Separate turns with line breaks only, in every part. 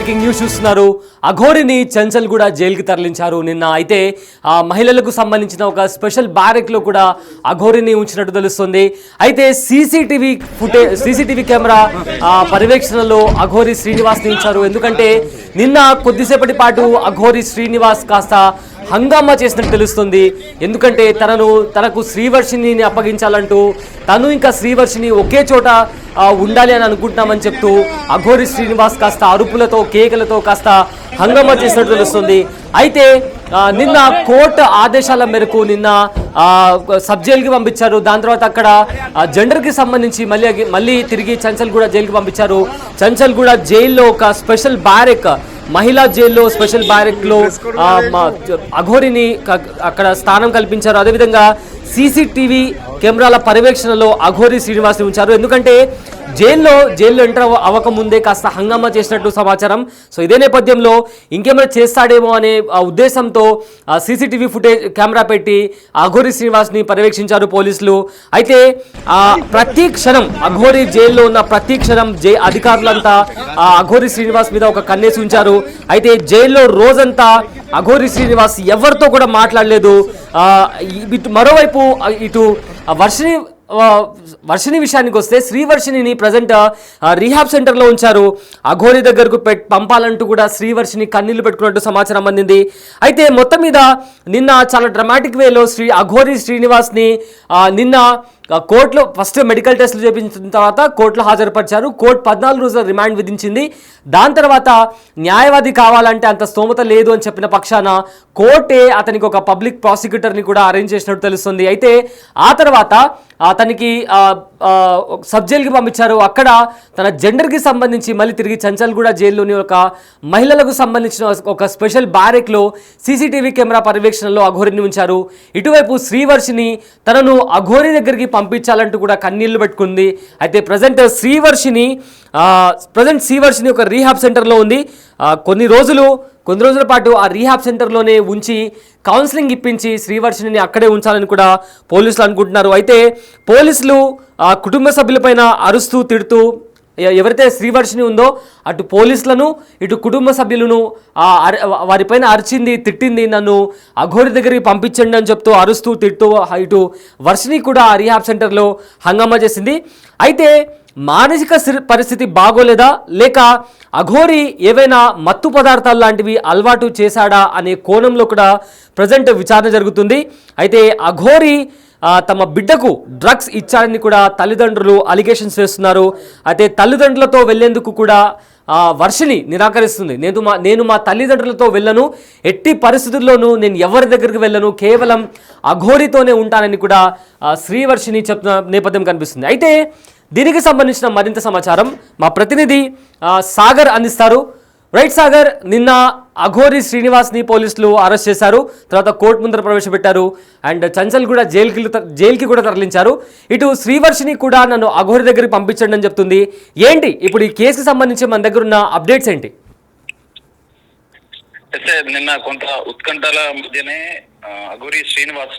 Breaking news చూస్తున్నారు. అఘోరిని చంచల్గూడ జైలుకి తరలించారు నిన్న. అయితే ఆ మహిళలకు సంబంధించిన ఒక స్పెషల్ బ్యారెక్ లో కూడా అఘోరిని ఉంచినట్టు తెలుస్తుంది. అయితే సీసీటీవీ కెమెరా పర్యవేక్షణలో అఘోరి శ్రీనివాస్ ని ఉంచారు. ఎందుకంటే నిన్న కొద్దిసేపటి పాటు అఘోరి శ్రీనివాస్ కాస్త హంగామా చేసినట్టు తెలుస్తుంది. ఎందుకంటే తనకు శ్రీవర్షిని అప్పగించాలంటూ తను ఇంకా శ్రీవర్షిని ఒకే చోట ఉండాలి అని అనుకుంటున్నామని చెప్తూ అఘోరి శ్రీనివాస్ కాస్త అరుపులతో కేకలతో కాస్త హంగామా చేసినట్టు తెలుస్తుంది. అయితే నిన్న కోర్టు ఆదేశాల మేరకు నిన్న సబ్ జైలుకి పంపించారు. దాని తర్వాత అక్కడ జెండర్కి సంబంధించి మళ్ళీ తిరిగి చంచల్గూడ జైలుకి పంపించారు. చంచల్గూడ జైల్లో ఒక స్పెషల్ బ్యారెక్, మహిళా జైల్లో స్పెషల్ బ్యారెక్లో అఘోరిని అక్కడ స్థానం కల్పించారు. అదేవిధంగా సీసీటీవీ కెమెరాల పర్యవేక్షణలో అఘోరి శ్రీనివాస్ని ఉంచారు. ఎందుకంటే జైల్లో ఎంటర్ అవ్వకముందే కాస్త హంగామా చేసినట్టు సమాచారం. సో ఇదే నేపథ్యంలో ఇంకేమైనా చేస్తాడేమో అనే ఉద్దేశంతో సీసీటీవీ ఫుటేజ్ కెమెరా పెట్టి అఘోరి శ్రీనివాస్ని పర్యవేక్షించారు పోలీసులు. అయితే ప్రతి క్షణం అఘోరి జైల్లో ఉన్న ప్రతి క్షణం అధికారులంతా అఘోరి శ్రీనివాస్ మీద ఒక కన్నేసి ఉంచారు. అయితే జైల్లో రోజంతా అఘోరి శ్రీనివాస్ ఎవరితో కూడా మాట్లాడలేదు. మరోవైపు ఇటు వర్షిని విషయానికి వస్తే శ్రీవర్షిని ప్రజెంట్ రీహాబ్ సెంటర్లో ఉంచారు. అఘోరి దగ్గరకు పంపాలంటూ కూడా శ్రీవర్షిని కన్నీళ్లు పెట్టుకున్నట్టు సమాచారం అందింది. అయితే మొత్తం మీద నిన్న చాలా డ్రామాటిక్ వేలో అఘోరి శ్రీనివాస్ని నిన్న కోర్టులో ఫస్ట్ మెడికల్ టెస్టులు చేయించిన తర్వాత కోర్టులో హాజరుపరిచారు. కోర్టు 14 రోజుల రిమాండ్ విధించింది. దాని తర్వాత న్యాయవాది కావాలంటే అంత స్తోమత లేదు అని చెప్పిన పక్షాన కోర్టే అతనికి ఒక పబ్లిక్ ప్రాసిక్యూటర్ని కూడా అరేంజ్ చేసినట్టు తెలుస్తుంది. అయితే ఆ తర్వాత అతనికి సబ్ జైలుకి పంపించారు. అక్కడ తన జెండర్కి సంబంధించి మళ్ళీ తిరిగి చంచల్గూడ జైల్లోని ఒక మహిళలకు సంబంధించిన ఒక స్పెషల్ బ్యారెక్లో సీసీటీవీ కెమెరా పర్యవేక్షణలో అఘోరిని ఉంచారు. ఇటువైపు శ్రీవర్షిని తనను అఘోరి దగ్గరికి పంపించాలంటూ కూడా కన్నీళ్లు పెట్టుకుంది. అయితే ప్రజెంట్ శ్రీవర్షిని ఒక రీహాబ్ సెంటర్లో ఉంది. కొన్ని రోజుల పాటు ఆ రీహాబ్ సెంటర్లోనే ఉంచి కౌన్సిలింగ్ ఇప్పించి శ్రీవర్షిని అక్కడే ఉంచాలని కూడా పోలీసులు అనుకుంటున్నారు. అయితే పోలీసులు కుటుంబ సభ్యులపైన అరుస్తూ తిడుతూ ఎవరైతే శ్రీవర్షిని ఉందో అటు పోలీసులను ఇటు కుటుంబ సభ్యులను వారిపైన అరిచింది, తిట్టింది. నన్ను అఘోరి దగ్గరికి పంపించండి అని చెప్తూ అరుస్తూ తిడుతూ ఇటు వర్షిని కూడా ఆ రీహాబ్ సెంటర్లో హంగామా చేసింది. అయితే మానసిక పరిస్థితి బాగోలేదా లేక అఘోరి ఏవైనా మత్తు పదార్థాలు లాంటివి అలవాటు చేశాడా అనే కోణంలో కూడా ప్రజెంట్ విచారణ జరుగుతుంది. అయితే అఘోరి తమ బిడ్డకు డ్రగ్స్ ఇచ్చారని కూడా తల్లిదండ్రులు అలిగేషన్స్ వేస్తున్నారు. అయితే తల్లిదండ్రులతో వెళ్లేందుకు కూడా వర్షిని నిరాకరిస్తుంది. నేను మా తల్లిదండ్రులతో వెళ్ళను, ఎట్టి పరిస్థితుల్లోనూ నేను ఎవరి దగ్గరికి వెళ్ళను, కేవలం అఘోరితోనే ఉంటానని కూడా శ్రీవర్షిని చెప్తున్న నేపథ్యం కనిపిస్తుంది. అయితే దీనికి సంబంధించిన మరింత సమాచారం మా ప్రతినిధి సాగర్ అందిస్తారు. రైట్ సాగర్, నిన్న అఘోరి శ్రీనివాస్ని పోలీసులు అరెస్ట్ చేశారు. తర్వాత కోర్టు ముందర ప్రవేశపెట్టారు అండ్ చంచల్గూడ జైలుకి కూడా తరలించారు. ఇటు శ్రీవర్షిని కూడా నన్ను అఘోరి దగ్గరికి పంపించండి అని చెప్తుంది. ఏంటి ఇప్పుడు ఈ కేసుకి సంబంధించి మన దగ్గర ఉన్న అప్డేట్స్ ఏంటి?
నిన్న కొంత ఉత్కంఠల మధ్యనే అఘోరి శ్రీనివాస్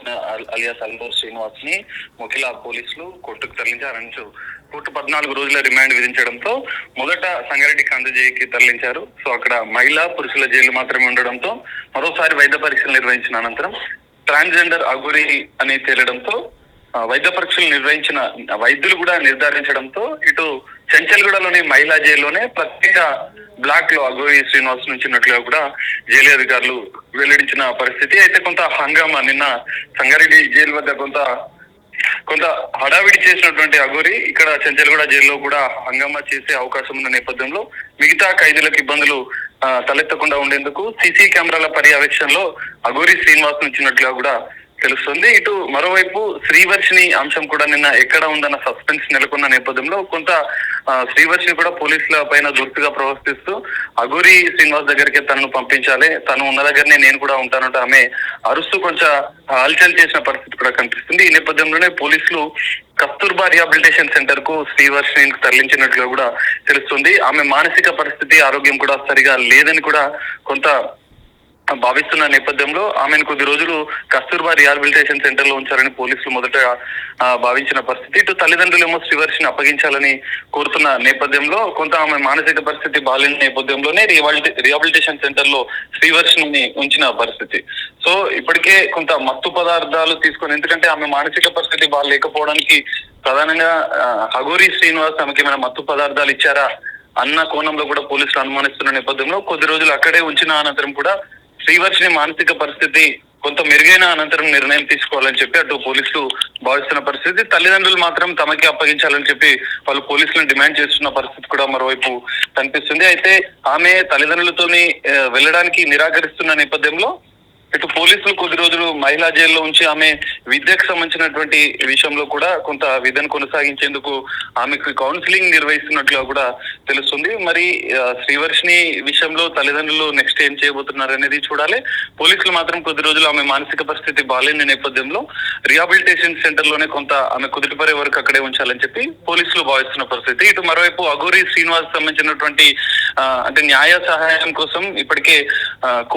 అలియాస్ అల్బోర్ శ్రీనివాస్ ని మొకిలా పోలీసులు కోర్టుకు తరలించారు. కోర్టు 14 రోజుల రిమాండ్ విధించడంతో మొదట సంగారెడ్డి జైలుకి తరలించారు. సో అక్కడ మహిళా పురుషుల జైలు మాత్రమే ఉండడంతో మరోసారి వైద్య పరీక్షలు నిర్వహించిన అనంతరం ట్రాన్స్జెండర్ అఘోరి అని తేలడంతో వైద్య పరీక్షలు నిర్వహించిన వైద్యులు కూడా నిర్ధారించడంతో ఇటు చంచల్గూడలోని మహిళా జైల్లోనే ప్రత్యేక బ్లాక్ లో అఘోరి శ్రీనివాస్ నుంచినట్లుగా కూడా జైలు అధికారులు వెల్లడించిన పరిస్థితి. అయితే కొంత హంగామా నిన్న సంగారెడ్డి జైలు వద్ద కొంత హడావిడి చేసినటువంటి అఘోరి ఇక్కడ చంచల్గూడ జైల్లో కూడా హంగామా చేసే అవకాశం ఉన్న నేపథ్యంలో మిగతా ఖైదీలకు ఇబ్బందులు తలెత్తకుండా ఉండేందుకు సీసీ కెమెరాల పర్యవేక్షణలో అఘోరి శ్రీనివాస్ నుంచినట్లుగా కూడా తెలుస్తుంది. ఇటు మరోవైపు శ్రీవర్షిని అంశం కూడా నిన్న ఎక్కడ ఉందన్న సస్పెన్స్ నెలకొన్న నేపథ్యంలో కొంత శ్రీవర్షిని కూడా పోలీసుల పైన దుర్తిగా ప్రవర్తిస్తూ అఘోరి శ్రీనివాస్ దగ్గరికి తనను పంపించాలి, తను ఉన్న దగ్గరనే నేను కూడా ఉంటానంటే ఆమె అరుస్తూ కొంచెం హల్చల్ చేసిన పరిస్థితి కూడా కనిపిస్తుంది. ఈ నేపథ్యంలోనే పోలీసులు కస్తూర్బా రిహాబిలిటేషన్ సెంటర్ కు శ్రీవర్షిని తరలించినట్లుగా కూడా తెలుస్తుంది. ఆమె మానసిక పరిస్థితి, ఆరోగ్యం కూడా సరిగా లేదని కూడా కొంత భావిస్తున్న నేపథ్యంలో ఆమెను కొద్ది రోజులు కస్తూర్బా రిహాబిలిటేషన్ సెంటర్ లో ఉంచారని పోలీసులు మొదట భావించిన పరిస్థితి. ఇటు తల్లిదండ్రులేమో శ్రీవర్షిని అప్పగించాలని కోరుతున్న నేపథ్యంలో కొంత ఆమె మానసిక పరిస్థితి బాలేని నేపథ్యంలోనే రిహాబిలిటేషన్ సెంటర్ లో శ్రీవర్షిని ఉంచిన పరిస్థితి. సో ఇప్పటికే కొంత మత్తు పదార్థాలు తీసుకొని, ఎందుకంటే ఆమె మానసిక పరిస్థితి బాగాలేకపోవడానికి ప్రధానంగా అఘోరి శ్రీనివాస్ ఆమెకి ఏమైనా మత్తు పదార్థాలు ఇచ్చారా అన్న కోణంలో కూడా పోలీసులు అనుమానిస్తున్న నేపథ్యంలో కొద్ది రోజులు అక్కడే ఉంచిన అనంతరం కూడా శ్రీవర్షిని మానసిక పరిస్థితి కొంత మెరుగైన అనంతరం నిర్ణయం తీసుకోవాలని చెప్పి అటు పోలీసులు భావిస్తున్న పరిస్థితి. తల్లిదండ్రులు మాత్రం తమకి అప్పగించాలని చెప్పి వాళ్ళు పోలీసులను డిమాండ్ చేస్తున్న పరిస్థితి కూడా మరోవైపు కనిపిస్తుంది. అయితే ఆమె తల్లిదండ్రులతోని వెళ్ళడానికి నిరాకరిస్తున్న నేపథ్యంలో ఇటు పోలీసులు కొద్ది రోజులు మహిళా జైల్లో ఉంచి ఆమె విద్యకు సంబంధించినటువంటి విషయంలో కూడా కొంత విధులను కొనసాగించేందుకు ఆమెకు కౌన్సిలింగ్ నిర్వహిస్తున్నట్లుగా కూడా తెలుస్తుంది. మరి శ్రీవర్షిని విషయంలో తల్లిదండ్రులు నెక్స్ట్ ఏం చేయబోతున్నారు అనేది చూడాలి. పోలీసులు మాత్రం కొద్ది రోజులు ఆమె మానసిక పరిస్థితి బాలేని నేపథ్యంలో రిహాబిలిటేషన్ సెంటర్ లోనే కొంత ఆమె కుదుటిపడే వరకు అక్కడే ఉంచాలని చెప్పి పోలీసులు భావిస్తున్న పరిస్థితి. ఇటు మరోవైపు అఘోరి శ్రీనివాస్ సంబంధించినటువంటి అంటే న్యాయ సహాయం కోసం ఇప్పటికే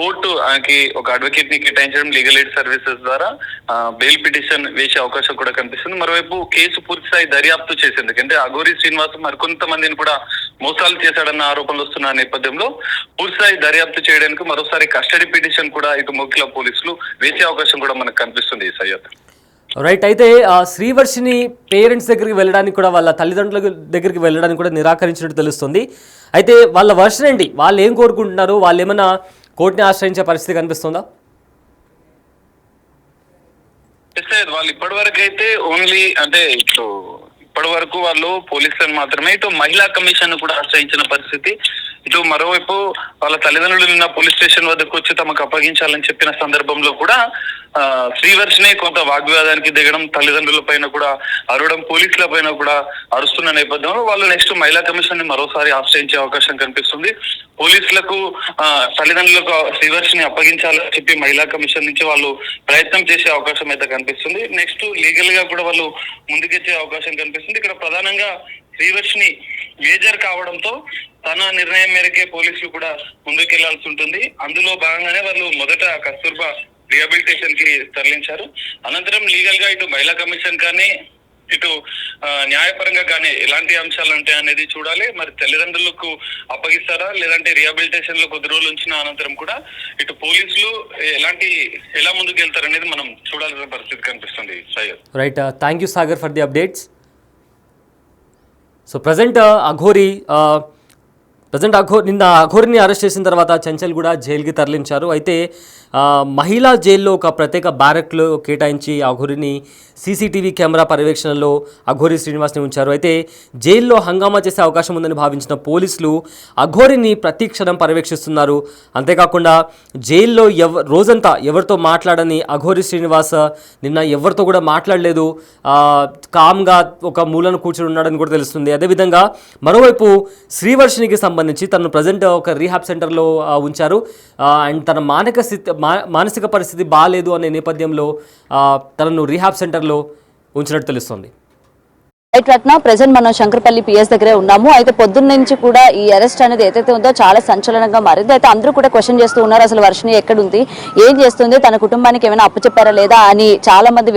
కోర్టు ఆమెకి ఒక అడ్వకేట్ ని కేటాయించడం, లీగల్ ఎయిడ్ సర్వీసెస్ ద్వారా బెయిల్ పిటిషన్ వేసే అవకాశం కూడా కనిపిస్తుంది. మరోవైపు కేసు పూర్తిస్థాయి దర్యాప్తు చేసేందుకు, అంటే అఘోరి శ్రీనివాస్ మరికొంతమందిని కూడా మోసాలు చేశాడన్న ఆరోపణలు వస్తున్న నేపథ్యంలో పూర్తిస్థాయి దర్యాప్తు చేయడానికి మరోసారి కస్టడీ పిటిషన్ కూడా ఇటు మొకిలా పోలీసులు వేసే అవకాశం కూడా మనకు కనిపిస్తుంది. సయ్యద్
రైట్. అయితే శ్రీవర్షిని పేరెంట్స్ దగ్గరికి వెళ్ళడానికి కూడా, వాళ్ళ తల్లిదండ్రుల దగ్గరికి వెళ్ళడానికి కూడా నిరాకరించినట్టు తెలుస్తుంది. అయితే వాళ్ళ వర్షన్ ఏంటి, వాళ్ళు ఏం కోరుకుంటున్నారు, వాళ్ళు ఏమైనా కోర్టుని ఆశ్రయించే పరిస్థితి కనిపిస్తుందా?
వాళ్ళు ఇప్పటి వరకు అయితే ఓన్లీ అంటే ఇప్పటి వరకు వాళ్ళు పోలీసులను మాత్రమే, ఇటు మహిళా కమిషన్ కూడా ఆశ్రయించిన పరిస్థితి. ఇటు మరోవైపు వాళ్ళ తల్లిదండ్రులు నిన్న పోలీస్ స్టేషన్ వద్దకు వచ్చి తమకు అప్పగించాలని చెప్పిన సందర్భంలో కూడా శ్రీవర్షిని కొంత వాగ్వాదానికి దిగడం, తల్లిదండ్రుల పైన కూడా అరవడం, పోలీసుల పైన కూడా అరుస్తున్న నేపథ్యంలో వాళ్ళు నెక్స్ట్ మహిళా కమిషన్ ని మరోసారి ఆశ్రయించే అవకాశం కనిపిస్తుంది. పోలీసులకు తల్లిదండ్రులకు శ్రీవర్షిని అప్పగించాలని చెప్పి మహిళా కమిషన్ నుంచి వాళ్ళు ప్రయత్నం చేసే అవకాశం అయితే కనిపిస్తుంది. నెక్స్ట్ లీగల్ గా కూడా వాళ్ళు ముందుకెచ్చే అవకాశం కనిపిస్తుంది. ఇక్కడ ప్రధానంగా శ్రీవర్షిని మేజర్ కావడంతో తన నిర్ణయం మేరకే పోలీసులు కూడా ముందుకెళ్లాల్సి ఉంటుంది. అందులో భాగంగానే వాళ్ళు మొదట కస్తూర్బా రిహాబిలిటేషన్ కి తరలించారు. అనంతరం లీగల్ గా ఇటు మహిళా కమిషన్ కానీ ఇటు న్యాయపరంగా కానీ ఎలాంటి అంశాలు ఉంటాయి అనేది చూడాలి. మరి తల్లిదండ్రులకు అప్పగిస్తారా, లేదంటే రిహాబిలిటేషన్ లో కొద్ది రోజులు ఉంచిన అనంతరం కూడా ఇటు పోలీసులు ఎలా ముందుకు వెళ్తారు అనేది మనం చూడాల్సిన పరిస్థితి కనిపిస్తుంది. Syed
right. Thank you Sagar for the updates. So present నిన్న అఘోరిని అరెస్ట్ చేసిన తర్వాత చంచల్గూడ జైలుకి తరలించారు. అయితే మహిళా జైల్లో ఒక ప్రత్యేక బ్యారక్లో కేటాయించి అఘోరిని సీసీటీవీ కెమెరా పర్యవేక్షణలో అఘోరి శ్రీనివాస్ని ఉంచారు. అయితే జైల్లో హంగామా చేసే అవకాశం ఉందని భావించిన పోలీసులు అఘోరిని ప్రతి క్షణం పర్యవేక్షిస్తున్నారు. అంతేకాకుండా జైల్లో రోజంతా ఎవరితో మాట్లాడని అఘోరి శ్రీనివాస్ నిన్న ఎవరితో కూడా మాట్లాడలేదు, కామ్గా ఒక మూలను కూర్చొని ఉన్నాడని కూడా తెలుస్తుంది. అదేవిధంగా మరోవైపు శ్రీవర్షినికి సంబంధించి తను ప్రజెంట్ ఒక రీహాబ్ సెంటర్లో ఉంచారు. అండ్ తన మానసిక పరిస్థితి బాగాలేదు అనే నేపథ్యంలో తనను రీహాబ్ సెంటర్లో ఉంచినట్టు తెలుస్తుంది.
రైట్ రత్న, ప్రెసెంట్ మనం శంకరపల్లి పిఎస్ దగ్గరే ఉన్నాము. అయితే పొద్దున్న నుంచి కూడా ఈ అరెస్ట్ అనేది ఏదైతే ఉందో చాలా సంచలనంగా మారింది. అయితే అందరూ కూడా క్వశ్చన్ చేస్తూ ఉన్నారు, అసలు వర్షిని ఎక్కడుంది, ఏం చేస్తుంది, తన కుటుంబానికి ఏమైనా అప్పు చెప్పారా లేదా అని చాలా మంది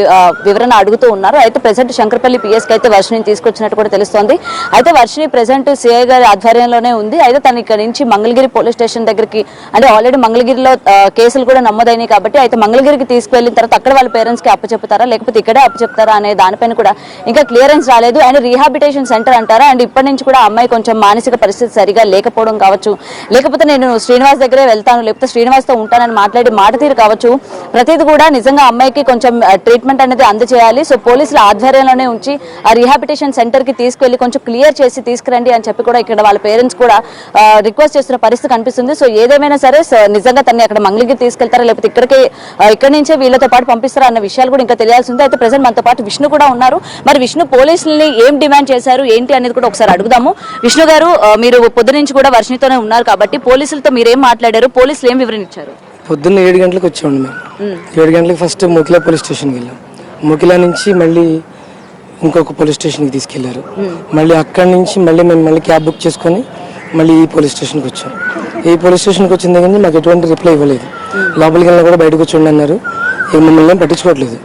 వివరణ అడుగుతూ ఉన్నారు. అయితే ప్రెసెంట్ శంకరపల్లి పిఎస్ కి అయితే వర్షిని తీసుకొచ్చినట్టు కూడా తెలుస్తోంది. అయితే వర్షిని ప్రెసెంట్ సిఐ గారి ఆధ్వర్యంలోనే ఉంది. అయితే తను ఇక్కడ నుంచి మంగళగిరి పోలీస్ స్టేషన్ దగ్గరికి, అంటే ఆల్రెడీ మంగళగిరిలో కేసులు కూడా నమోదైనాయి కాబట్టి అయితే మంగళగిరికి తీసుకువెళ్ళిన తర్వాత అక్కడ వాళ్ళ పేరెంట్స్ కి అప్పు చెప్తారా లేకపోతే ఇక్కడే అప్పు చెప్తారా అనే దానిపైన కూడా ఇంకా క్లియరెన్స్ రాలేదు. అండ్ రీహాబిలిటేషన్ సెంటర్ అంటారా, అండ్ ఇప్పటి నుంచి కూడా అమ్మాయి కొంచెం మానసిక పరిస్థితి సరిగా లేకపోవడం కావచ్చు, లేకపోతే నేను శ్రీనివాస్ దగ్గరే వెళ్తాను లేకపోతే శ్రీనివాస్ తో ఉంటానని మాట్లాడి మాట తీరు కావచ్చు, ప్రతిదీ కూడా నిజంగా అమ్మాయికి కొంచెం ట్రీట్మెంట్ అనేది అందజేయాలి. సో పోలీసుల ఆధ్వర్యంలోనే ఉంచి ఆ రీహాబిలిటేషన్ సెంటర్ కి తీసుకెళ్లి కొంచెం క్లియర్ చేసి తీసుకురండి అని చెప్పి కూడా ఇక్కడ వాళ్ళ పేరెంట్స్ కూడా రిక్వెస్ట్ చేస్తున్న పరిస్థితి కనిపిస్తుంది. సో ఏదేమైనా సరే నిజంగా తన్ని అక్కడ మంగళగిరి తీసుకెళ్తారా లేకపోతే ఇక్కడి నుంచే వీళ్ళతో పాటు పంపిస్తారా అన్న విషయాలు కూడా ఇంకా తెలియాల్సి ఉంది. అయితే ప్రెసెంట్ మనతో పాటు విష్ణు కూడా ఉన్నారు. మరి విష్ణు పోలీసుల్ని ఏం డిమాండ్ చేశారు ఏంటి అనేది కూడా ఒకసారి అడుగుదాము. విష్ణు గారు, మీరు పొద్దు నుంచి కూడా వర్షినితోనే ఉన్నారు కాబట్టి పోలీసులతో మీరేం మాట్లాడారు, పోలీసులు ఏం వివరణ ఇచ్చారు?
పొద్దున్న 7 గంటలకు వచ్చామండి మేము. 7 గంటలకు ఫస్ట్ మొకిలా పోలీస్ స్టేషన్కి వెళ్ళాం. మొకిలా నుంచి మళ్ళీ ఇంకొక పోలీస్ స్టేషన్కి తీసుకెళ్లారు. మళ్ళీ అక్కడి నుంచి మేము క్యాబ్ బుక్ చేసుకొని మళ్ళీ ఈ పోలీస్ స్టేషన్కి వచ్చాం. ఈ పోలీస్ స్టేషన్కి వచ్చిన దగ్గర మాకు ఎటువంటి రిప్లై ఇవ్వలేదు. లోపలికి వెళ్ళినా కూడా బయటకు వచ్చి అన్నారు. మమ్మల్ని ఏం పట్టించుకోవట్లేదు.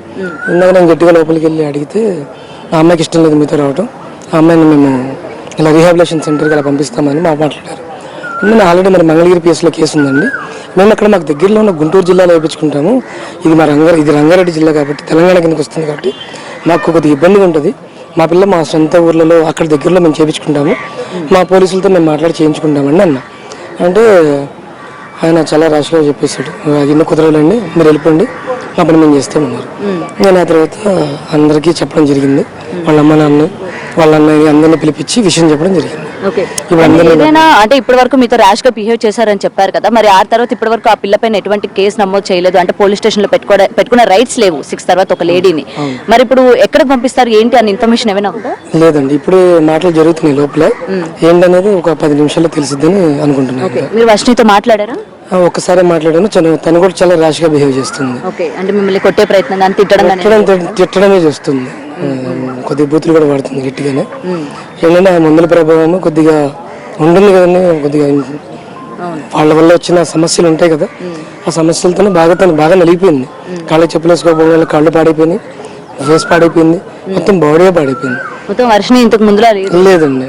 ఇందాక నేను గట్టిగా లోపలికి వెళ్ళి అడిగితే ఆ అమ్మాయికి ఇష్టం లేదు మీతో రావడం, ఆ అమ్మాయిని మేము ఇలా రీహాబిలేషన్ సెంటర్కి అలా పంపిస్తామని మాట్లాడారు. నేను ఆల్రెడీ మరి మంగళగిరి పిఎస్లో కేసు ఉందండి, మేము అక్కడ మాకు దగ్గరలో ఉన్న గుంటూరు జిల్లాలో వేయించుకుంటాము. ఇది రంగారెడ్డి జిల్లా కాబట్టి తెలంగాణ కిందకి వస్తుంది కాబట్టి మాకు కొద్దిగా ఇబ్బందిగా ఉంటుంది. మా పిల్ల మా సొంత ఊర్లలో అక్కడ దగ్గరలో మేము చేయించుకుంటాము, మా పోలీసులతో మేము మాట్లాడి చేయించుకుంటామండి అన్న. అంటే ఆయన చాలా ర్యాష్గా చెప్పేశాడు, అది ఎన్నో కుదరలేండి, మీరు వెళ్ళిపోండి, మా పని మేము చేస్తామన్నారు. నేను ఆ తర్వాత అందరికీ చెప్పడం జరిగింది, వాళ్ళ అమ్మ నాన్న వాళ్ళ అన్నయ్య అందరినీ పిలిపించి విషయం చెప్పడం జరిగింది.
ఏదైనా అంటే ఇప్పటి వరకు మీతో ర్యాష్ గా బిహేవ్ చేశారని చెప్పారు కదా, మరి ఆ తర్వాత ఇప్పటి వరకు ఆ పిల్లపైన ఎటువంటి కేసు నమోదు చేయలేదు, అంటే పోలీస్ స్టేషన్ లో పెట్టుకునే రైట్స్ లేవు 6 తర్వాత ఒక లేడీని, మరి ఇప్పుడు ఎక్కడికి పంపిస్తారు ఏంటి అన్న ఇన్ఫర్మేషన్ ఏమైనా ఉందా?
లేదండి, ఇప్పుడు మాటలు జరుగుతున్నాయి లోపల, ఏంటనేది ఒక 10 నిమిషాల్లో తెలిసిద్దని అనుకుంటున్నాను.
మీరు వర్షినితో మాట్లాడారా?
ఒక్కసారి మాట్లాడాను, తను కూడా చాలా ర్యాష్ గా బిహేవ్ చేస్తుంది.
అంటే మిమ్మల్ని కొట్టే ప్రయత్నం,
తిట్టడమే చేస్తుంది, కొద్దిగా బూతులు కూడా పడుతుంది గట్టిగానే. ఏంటంటే ఆ మందుల ప్రభావం కొద్దిగా ఉంటుంది కదండి, కొద్దిగా వాళ్ళ వల్ల వచ్చిన సమస్యలు ఉంటాయి కదా, ఆ సమస్యలతో బాగా నలిగిపోయింది. కాళ్ళకి చెప్పులు వేసుకోవడం వల్ల కాళ్ళు పాడైపోయినాయి, ఫేస్ పాడైపోయింది, మొత్తం బాడీ పాడైపోయింది.
మొత్తం వర్షం ఇంతకు ముందు
లేదండి,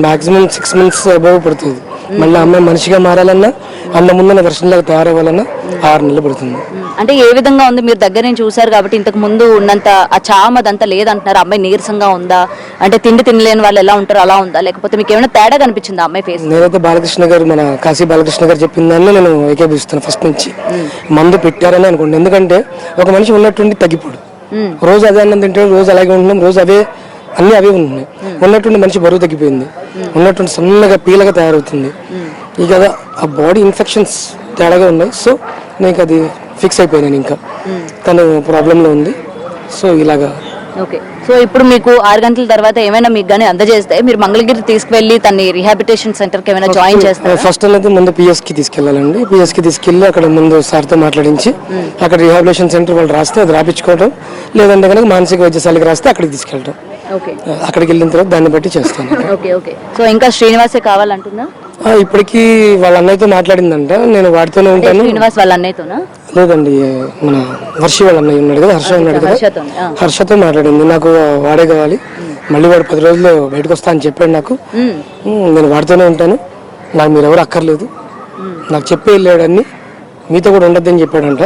మాక్సిమం 6 months అబౌవ్ పడుతుంది. మళ్ళీ అమ్మాయి మనిషిగా మారాలన్నా, అన్న ముందున్న వర్షంలాగా తయారవ్వాలన్నా 6 నెలలు పడుతుంది.
అంటే ఏ విధంగా ఉంది, మీరు దగ్గర నుంచి చూసారు కాబట్టి ఇంతకు ముందు ఉన్నంత ఆ చామదంతా లేదంటున్నారు, అమ్మాయి నీరసంగా ఉందా, అంటే తిండి తినలేని వాళ్ళు ఎలా ఉంటారో అలా ఉందా, లేకపోతే మీకు ఏమైనా తేడా కనిపించిందా అమ్మాయి ఫేస్?
నేనైతే బాలకృష్ణ గారు, మన కాశీ బాలకృష్ణ గారు చెప్పిన దాన్ని నేను ఏకీభవిస్తాను ఫస్ట్ నుంచి. మందు పెట్టారని అనుకోండి, ఎందుకంటే ఒక మనిషి ఉన్నట్టుండి తగ్గిపోడు, రోజు అదే అన్నం తింటాడు, రోజు అలాగే ఉంటున్నాం, రోజు అవే ఉన్నాయి. ఉన్నట్టుండి మనిషి బరువు తగ్గిపోయింది, ఉన్నట్టుండి సన్నగా పీలగా తయారవుతుంది. ఇక ఆ బాడీ ఇన్ఫెక్షన్స్ తేడాగా ఉన్నాయి. సో నీకు అది ఫిక్స్ అయిపోయినాను, ఇంకా తను ప్రాబ్లంలో ఉంది. సో ఇలాగా
ఓకే. సో ఇప్పుడు మీకు 6 గంటల తర్వాత ఏమైనా మీకు కానీ అందజేస్తే మీరు మంగళగిరి తీసుకువెళ్ళి తన రీహాబిలిటేషన్ సెంటర్ కి ఏమైనా జాయిన్ చేస్తారు?
ఫస్ట్ అయితే ముందు పిఎస్ కి తీసుకెళ్ళాలండి. పిఎస్ కి తీసుకెళ్ళి అక్కడ ముందు సార్తో మాట్లాడించి అక్కడ రీహాబిలిటేషన్ సెంటర్ వాళ్ళు రాస్తే అది రాపించుకోవడం, లేదంటే కనుక మానసిక వైద్యశాలకు రాస్తే అక్కడికి తీసుకెళ్ళడం. అక్కడికి వెళ్ళిన తర్వాత దాన్ని బట్టి చేస్తాను.
సో ఇంకా శ్రీనివాసే కావాలంటుందా?
ఇప్పటికీ వాళ్ళ అన్నయ్యతో మాట్లాడిందంట, నేను వాడితోనే ఉంటాను.
శ్రీనివాస్ వాళ్ళ అన్నయ్యతోనా?
లేదండి, మన వర్షి వాళ్ళ అన్నయ్య ఉన్నాడు కదా, హర్ష ఉన్నాడు కదా, హర్షతో మాట్లాడింది. నాకు వాడే కావాలి, మళ్ళీ వాడు 10 రోజుల్లో బయటకు వస్తా అని చెప్పాడు నాకు. నేను వాడితోనే ఉంటాను, నాకు మీరు ఎవరు అక్కర్లేదు, నాకు చెప్పి వెళ్ళాడు అన్ని, మీతో కూడా ఉండద్దని చెప్పాడంట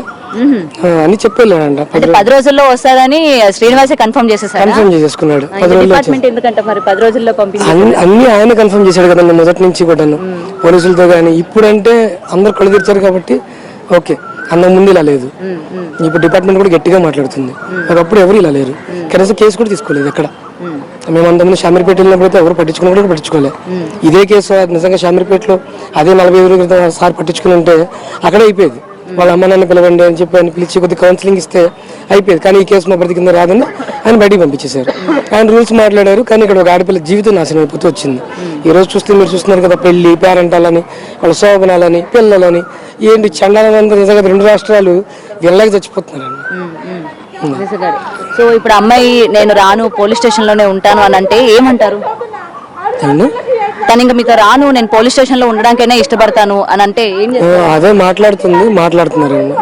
అని చెప్పి వెళ్ళాడంట.
10 రోజుల్లో వస్తారని శ్రీనివాసే కన్ఫర్మ్
చేసేసుకున్నాడు. 10 రోజుల్లో అన్ని ఆయన కన్ఫర్మ్ చేశాడు కదండి మొదటి నుంచి కూడా పోలీసులతో. కానీ ఇప్పుడంటే అందరు కళ్ళు తెరిచారు కాబట్టి ఓకే, అన్న ముందు ఇలా లేదు. ఇప్పుడు డిపార్ట్మెంట్ కూడా గట్టిగా మాట్లాడుతుంది, ఒకప్పుడు ఎవరు ఇలా లేరు. కనీసం కేసు కూడా తీసుకోలేదు ఎక్కడ. మేము అంతమంది షామీర్పేట వెళ్ళినప్పుడు అయితే ఎవరు పట్టించుకోలేదు. ఇదే కేసు నిజంగా షామీర్పేటలో అదే 45 రోజుల క్రితం సార్ పట్టించుకుని ఉంటే అక్కడే అయిపోయేది. వాళ్ళ అమ్మ నాన్న పిలవండి అని చెప్పి ఆయన పిలిచి కొద్దిగా కౌన్సిలింగ్ ఇస్తే అయిపోయేది. కానీ ఈ కేసు మా ప్రతి కింద రాదని ఆయన బయటికి పంపించేశారు. ఆయన రూల్స్ మాట్లాడారు, కానీ ఇక్కడ ఒక ఆడపిల్ల జీవితం నాశనం అయిపోతూ వచ్చింది. ఈ రోజు చూస్తే మీరు చూస్తున్నారు కదా, పెళ్లి పేరెంటాలని, వాళ్ళ శోభనాలని, పిల్లలని, ఏంటి చండాలంతా. నిజంగా 2 రాష్ట్రాలు వెళ్ళక చచ్చిపోతున్నారండి.
సో ఇప్పుడు అమ్మాయి నేను రాను, పోలీస్ స్టేషన్ లోనే ఉంటాను అని అంటే ఏమంటారు? తను ఇంకా మీతో రాను, నేను పోలీస్ స్టేషన్ లో ఉండడానికైనా ఇష్టపడతాను అని అంటే ఏం చేస్తారు?
అదే మాట్లాడుతున్నారు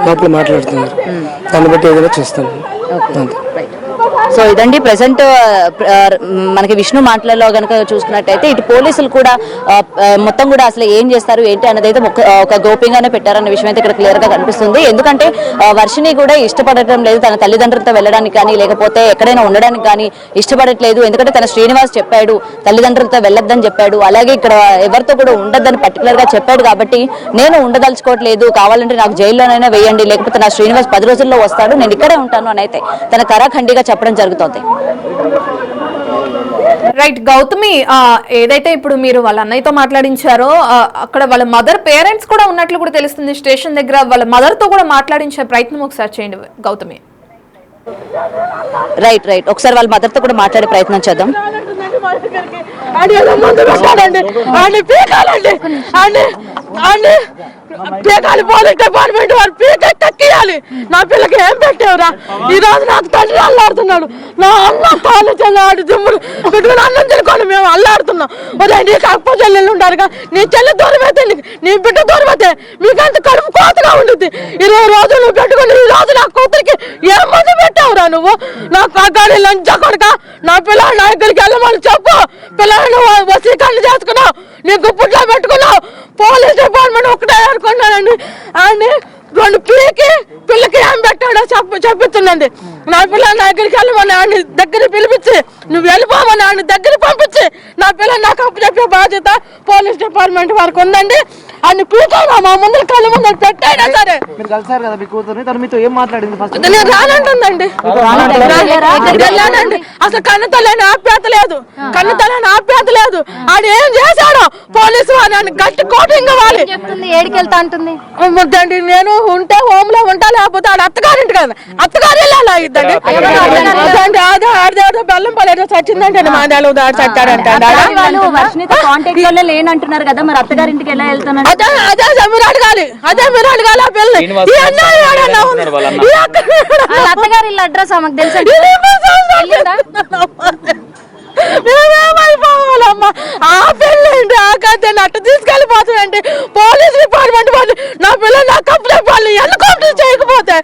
లోపల మాట్లాడుతున్నారు, దాన్ని బట్టి ఏదైనా చేస్తాను.
సో ఇదండి ప్రెసెంట్ మనకి విష్ణు మాటలలో కనుక చూసుకున్నట్టయితే ఇటు పోలీసులు కూడా మొత్తం కూడా అసలు ఏం చేస్తారు ఏంటి అన్నది అయితే ఒక గోప్యంగానే పెట్టారన్న విషయం అయితే ఇక్కడ క్లియర్ గా కనిపిస్తుంది. ఎందుకంటే వర్షిని కూడా ఇష్టపడటం లేదు, తన తల్లిదండ్రులతో వెళ్ళడానికి కానీ లేకపోతే ఎక్కడైనా ఉండడానికి కానీ ఇష్టపడట్లేదు. ఎందుకంటే తన శ్రీనివాస్ చెప్పాడు, తల్లిదండ్రులతో వెళ్ళొద్దని చెప్పాడు, అలాగే ఇక్కడ ఎవరితో కూడా ఉండొద్దని పర్టికులర్ గా చెప్పాడు. కాబట్టి నేను ఉండదలుచుకోవట్లేదు, కావాలంటే నాకు జైల్లోనైనా వేయండి, లేకపోతే నా శ్రీనివాస్ 10 రోజుల్లో వస్తాడు, నేను ఇక్కడే ఉంటాను అని అయితే తన కరాఖండిగా చెప్పడం జరుగుతుంది.
రైట్ గౌతమి, ఏదైతే ఇప్పుడు మీరు వాళ్ళ అన్నయ్యతో మాట్లాడించారో అక్కడ వాళ్ళ మదర్ పేరెంట్స్ కూడా ఉన్నట్లు కూడా తెలుస్తుంది స్టేషన్ దగ్గర. వాళ్ళ మదర్ తో కూడా మాట్లాడించే ప్రయత్నం ఒకసారి చేయండి గౌతమి.
రైట్ ఒకసారి వాళ్ళ మదర్ తో కూడా మాట్లాడే ప్రయత్నం చేద్దాం.
అని పీకాలి పోలీస్ డిపార్ట్మెంట్ వారు పీక కక్కియాలి. నా పిల్లకి ఏం పెట్టేవరా? ఈ రోజు నాకు తండ్రి అల్లాడుతున్నాడు. నా అన్న కాళ్ళు చెల్లాడు దిమ్ములు పెట్టుకుని అన్నం తినుకొని మేము అల్లాడుతున్నాం. ఉదయం నీకు అప్ప చెల్లెళ్ళు ఉంటారుగా, నీ చెల్లి దూరం అయితే నీ బిడ్డ దూరం అయితే మీకంత కడుపు కోతగా ఉంటుంది. 20 రోజులు నువ్వు పెట్టుకుని ఈ రోజు నా కూతురికి ఏం మంది పెట్టావురా నువ్వు? నా కాకాడి లంచ కొడుక, నా పిల్లలు నా దగ్గరికి వెళ్ళమని చెప్పు. పిల్లలను వసీకరణ చేసుకున్నావు, నీ గుప్పట్లో పెట్టుకున్నావు. పోలీస్ డిపార్ట్మెంట్ ఒకటే అనుకున్నానండి. అని 2 పీకి పిల్లకి ఏం పెట్టాడో చెప్పించిందండి. నా పిల్లలు నా దగ్గరికి వెళ్ళమని ఆయన దగ్గర పిలిపించి, నువ్వు వెళ్ళిపోమని ఆయన దగ్గర పంపించి నా పిల్లలు నాకు అప్పు చెప్పే బాధ్యత పోలీస్ డిపార్ట్మెంట్ వరకు ఉందండి. అన్ని పీకానా మా ముందు కళ్ళ ముందు పెట్టైనా సరే.
మీరు కలిసారు కదా మీ కూతుర్ని, తను మీతో ఏం మాట్లాడింది ఫస్ట్?
నేను రానంటుందండి. వెళ్ళానండి. అసలు కన్నుతలేని ఆప్యాత లేదు, కన్నుతలేని ఆప్యాత లేదు. ఆడు ఏం చేశాడో పోలీసు వారిని గట్టి కోటింగ్ ఇవ్వాలి.
ఏడికెళ్తా అంటుంది.
వద్దండి, నేను ఉంటే హోమ్ లో ఉంటా, లేకపోతే ఆడ అత్తగారింటి కదా, అత్తగారి వెళ్ళాలా ఇద్దండి. అదే ఆడదేదో బెల్లం పలేదో చచ్చిందంటే మా నెల దాడి చచ్చాడంటే
లేనంటున్నారు కదా, మరి అత్తగారింటికి ఎలా వెళ్తున్నారు?
అదే మీరు అడగాలి, మీరు అడగాలి. ఆ పిల్లలు
అత్తగారి అడ్రస్ ఆమెకు తెలుసా?
మేమేమైపోవాలమ్మా? ఆ పెళ్ళండి ఆ కథ నట్టు తీసుకెళ్ళిపోతాయండి పోలీస్ డిపార్ట్మెంట్ వాళ్ళు. నా పిల్లలు నా కంపెనీ వాళ్ళు ఎన్కౌంటర్ చేయకపోతే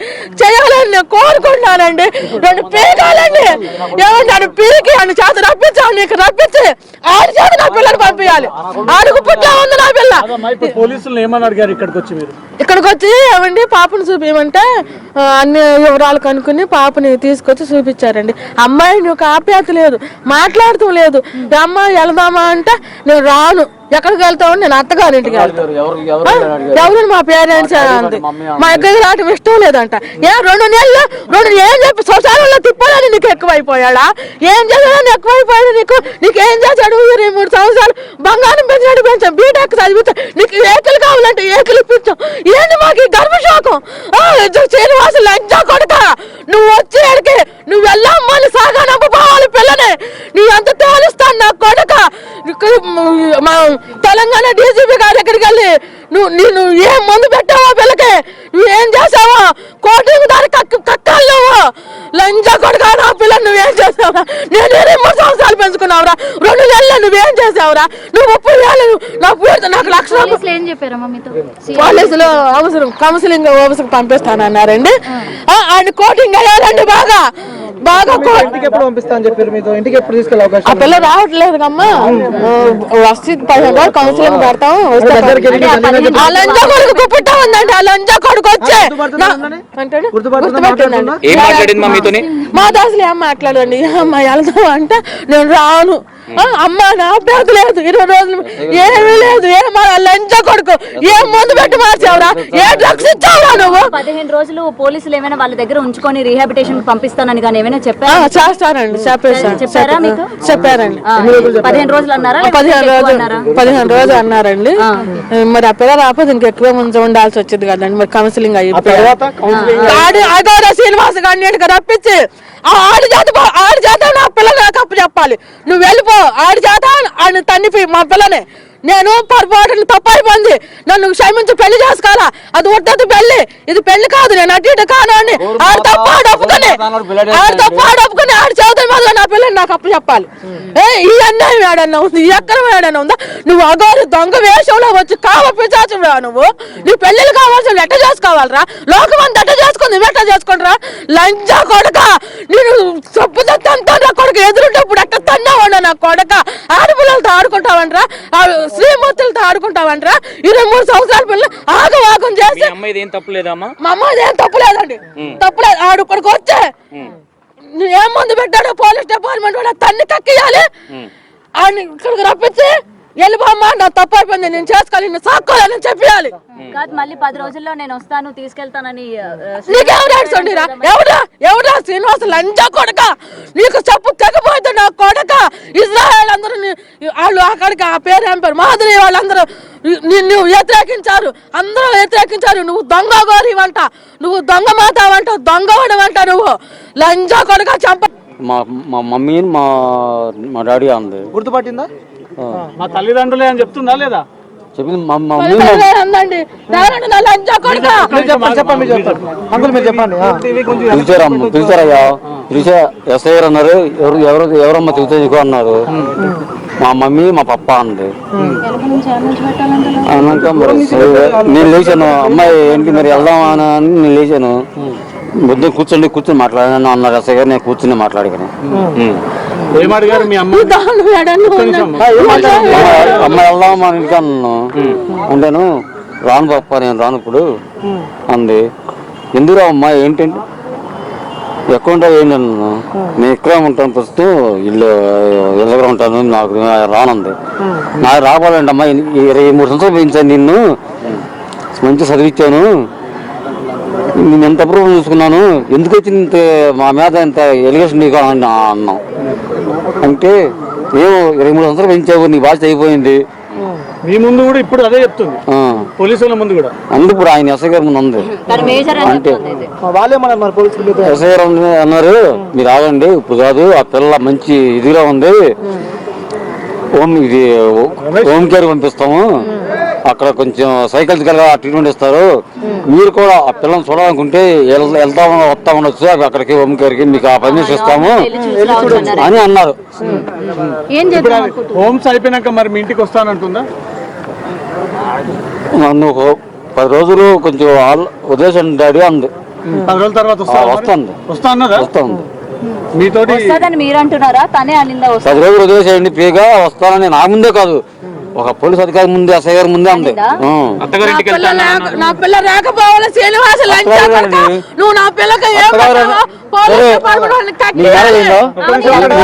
చేయాలని నేను కోరుకుంటున్నానండి. 2 పీకాలండి. ఏమన్నాడు పీకి అని చేత రప్పించాను, నీకు రప్పించి ఆడి చేత నా పిల్లలు పంపించాలి. అడుగు పుట్లా ఉంది నా పిల్ల.
పోలీసులు ఏమని అడిగారు ఇక్కడికి వచ్చి? మీరు
ఇక్కడికి వచ్చి ఏమండి పాపను చూపించమంటే అన్ని వివరాలు కనుక్కుని పాపని తీసుకొచ్చి చూపించారండి. అమ్మాయి నువ్వు ఆప్యాయత లేదు, మాట్లాడుతూ లేదు. అమ్మాయి వెళదామా అంటే నేను రాను. ఎక్కడికి వెళ్తామని నేను అత్తగారింటికి వెళ్తాను. ఎవరు మా పేరెంట్స్ అంది. మా దగ్గరికి రావడం ఇష్టం లేదంట. 2 నెలలు ఏం చెప్పి శ్మశానంలో తిప్పాలని నీకు ఎక్కువైపోయాడా? ఏం చేశాడని ఎక్కువైపోయాడు నీకు? నీకేం చేశాడు? 23 సంవత్సరాలు బంగారం పెంచినట్టు పెంచాం, బీటెక్ చదివించాం, నీకు ఏకులు కావాలంటే ఏకులు ఇప్పించాం. ఏంటి మాకు ఈ గర్భశాఖం? శ్రీనివాసు లంచా కొడుక, నువ్వు వచ్చేడికి నువ్వు వెళ్ళమ్మని సాగా నమ్మపోవాలి పిల్లని. నీ అంత తోలుస్తాను నా కొడుక. తెలంగాణ డీజీపీ గారి దగ్గరికి వెళ్ళి నువ్వు ఏం మందు పెట్టావా పిల్లకి? నువ్వేం చేసావా? కోటింగ్ దారి కక్కాలి నువ్వు. లంచా కొడుక నా పిల్లని నువ్వేం చేసావురా? నేను 23 సంవత్సరాలు పెంచుకున్నావురా. 2 నెలలు నువ్వేం చేసావురా? నువ్వు 30 ఏళ్ళు నాకు 1 లక్ష
ఏం చెప్పారమ్మా మీతో?
పోలీసులు అవసరం కౌన్సిలింగ్ అవసరం పంపిస్తానన్నారండి. ఆయన కోటింగ్ అయ్యారండి బాగా.
ఇంటికి ఎప్పుడు పంపిస్తా అని చెప్పారు మీతో? ఇంటికి ఎప్పుడు తీసుకెళ్ళే అవకాశం?
ఆ పిల్ల రావట్లేదు కమ్మా. వచ్చి 15 రోజులు కౌన్సిలింగ్ పెడతాం. ఆ లంచా కొడుకు గుప్పిట్టా ఉందండి. ఆ లంచా కొడుకు వచ్చే మా దాసులు ఏం మాట్లాడండి. అమ్మాయి వెళ్తాం అంటే నేను రాను. అమ్మ నా అభ్యర్థ లేదు, 20 రోజులు ఏమీ లేదు. లంచా కొడుకు ఏం మందు పెట్టి మార్చావురా? ఏ డ్రగ్స్ ఇచ్చావురా నువ్వు?
15 రోజులు పోలీసులు ఏమైనా వాళ్ళ దగ్గర ఉంచుకొని రీహాబిటేషన్ పంపిస్తానని కానీ ఏమైనా చెప్పారా?
చేస్తానండి,
చెప్పారా మీకు?
చెప్పారండి.
15 రోజులు అన్నారా?
15 రోజులు అన్నారండి. మరి ఆ పిల్ల రాకపోతే ఇంకెక్కువ ముందు ఉండాల్సి వచ్చింది కదండి. మరి కౌన్సిలింగ్ అయిపోయి శ్రీనివాస్ గారిని రప్పించి ఆడి చేత నా పిల్లలు కప్పు చెప్పాలి. నువ్వు వెళ్ళిపో, ఆడి చేత ఆయన తన్నిపి మా పిల్లని. నేను పొరపాటును తప్పైపోయింది, నన్ను క్షమించి పెళ్లి చేసుకోవాలా? అది ఉట్టదు పెళ్లి, ఇది పెళ్లి కాదు. నేను అటు ఇటు కాను అని ఆడు తప్ప ఆడొప్పుకొని ఆడు చదువుతాయి మొదలు నా పిల్లని నాకు అప్పు చెప్పాలి. ఈ అన్యాయం ఏడన్నా ఉంది, ఈ ఎక్కడం ఏడన్నా ఉందా? నువ్వు అగోరు దొంగ వేషంలో వచ్చి కావపించాచురా నువ్వు. నీ పెళ్లిళ్ళు కావాల్సిన ఎట్ట చేసుకోవాలరా? లోకం అంతా ఎట్ట చేసుకుంది, ఎట్ట చేసుకుంటారా? లంచా కొడుక, నేను సబ్బు తంతా కొడుకు ఎదురుంటప్పుడు ఎట్ట తన్నావన్నా నా కొడుక. ఆడపిల్లలతో ఆడుకుంటావంటరా, శ్రీమూర్తులతో ఆడుకుంటావంటరా? 23 సంవత్సరాల పిల్లలు ఆగం చేసి మా అమ్మాయిది ఏం తప్పులేదండి. తప్పులేదు. ఆడు ఇక్కడికి వచ్చే ఏం మందు పెట్టాడో పోలీస్ డిపార్ట్మెంట్ కూడా తన్ని కక్కియాలి. ఆడిని ఇక్కడికి రప్పించి వెళ్ళిపోమ్మా, నా తప్పు అయిపోయింది, నేను చేసుకోవాలి, నేను సాక్కోవాలని చెప్పాలి.
కాదు, మళ్ళీ 10 రోజుల్లో నేను వస్తాను తీసుకెళ్తానని
ఎవడా శ్రీనివాస లంచా కొడక, నీకు చెప్పు తెగపోతే నా కొడక. ఇజ్రాయెల్ అందరూ వాళ్ళు అక్కడికి ఆ పేరు ఏం పేరు మాదిరి వాళ్ళందరూ నిన్ను వ్యతిరేకించారు, అందరూ వ్యతిరేకించారు. నువ్వు దొంగ గోరి వంట, నువ్వు దొంగ మాత వంట, దొంగవాడి వంట, నువ్వు లంచా కొడక. చంప
మా మమ్మీ మా డాడీ అంది.
గుర్తుపట్టిందా? మా తల్లిదండ్రులే అని చెప్తుందా లేదా?
చెప్పింది మా మమ్మీ
అందండి రానండి నా లంచా కొడుకా.
చెప్పండి మీరు చెప్పండి అంకుల్ మీరు చెప్పండి
పిలిచారయ్యా పిలిచా ఎస్ఐ గారు అన్నారు ఎవరమ్మా తెలిసే నీకు అన్నారు. మా మమ్మీ మా పప్ప అంది. అన్నాక మరి నేను లేచాను, అమ్మాయి ఏంటి మరి వెళ్దామా అని నేను లేచాను. బుద్ధి కూర్చొని మాట్లాడాను అన్నారు ఎస్ఐ గారు. నేను కూర్చుని మాట్లాడాను.
ఏమడిగారు మీ అమ్మ?
అమ్మాయి వెళ్దామా అని ఇంటికి అన్నాను. అంటేను రాను పప్ప నేను రాను ఇప్పుడు అంది. ఎందుకు రావు అమ్మా ఏంటంటే ఎక్కడ ఉంటావు ఏంటి అన్నాను. నేను ఇక్కడ ఉంటాను ప్రస్తుతం ఇల్లు దగ్గర ఉంటాను నాకు రానుంది. నాకు రావాలండి అమ్మా 23 సంవత్సరాలు పెంచాను నిన్ను, మంచి చదివించాను, నేను ఎంత అప్రూవల్ చూసుకున్నాను, ఎందుకు వచ్చింది ఇంత మా మీద ఇంత ఎలిగేషన్ నీకు అన్నాం. అంటే ఏమో 23 సంవత్సరాలు పెంచావు నీ బాధ్యత అయిపోయింది.
మీ ముందు కూడా ఇప్పుడు అదే చెప్తుంది, పోలీసుల ముందు కూడా.
అందుకు ఇప్పుడు ఆయన ఎస్ఐ గారి ముందు ఉంది. అంటే
వాళ్ళేమన్నారు పోలీసులు?
ఎస్ఐ గారు అన్నారు మీరు ఆగండి ఇప్పుడు కాదు, ఆ పిల్ల మంచి ఇదిగా ఉంది, హోమ్ కేర్ పంపిస్తాము, అక్కడ కొంచెం సైకలాజికల్ గా ట్రీట్మెంట్ ఇస్తారు, మీరు కూడా ఆ పిల్లల్ని చూడాలనుకుంటే వస్తా ఉండొచ్చు అక్కడికి హోమ్ కేర్ కి, మీకు ఆ పర్మిషన్ ఇస్తాము అని అన్నారు.
హోమ్స్ అయిపోయినాక మరి మీ ఇంటికి వస్తానంటుందా?
నన్ను 10 రోజులు కొంచెం వదిలేసండి డాడీ అంది.
10 రోజుల తర్వాత వస్తా అన్నదా?
వస్తుంది
మీతోటి.
మీరు అంటున్నారా తనే అనిందా?
10 రోజులు వదిలేసేయండి ఫ్రీగా వస్తానని నా ముందే కాదు, ఒక పోలీస్ అధికారి ముందే ఎస్ఐ గారి ముందే అంది.
నా పిల్ల రాకపోవాలి శ్రీనివాస లంచా కొడుకా. నువ్వు నా పిల్లకి ఏం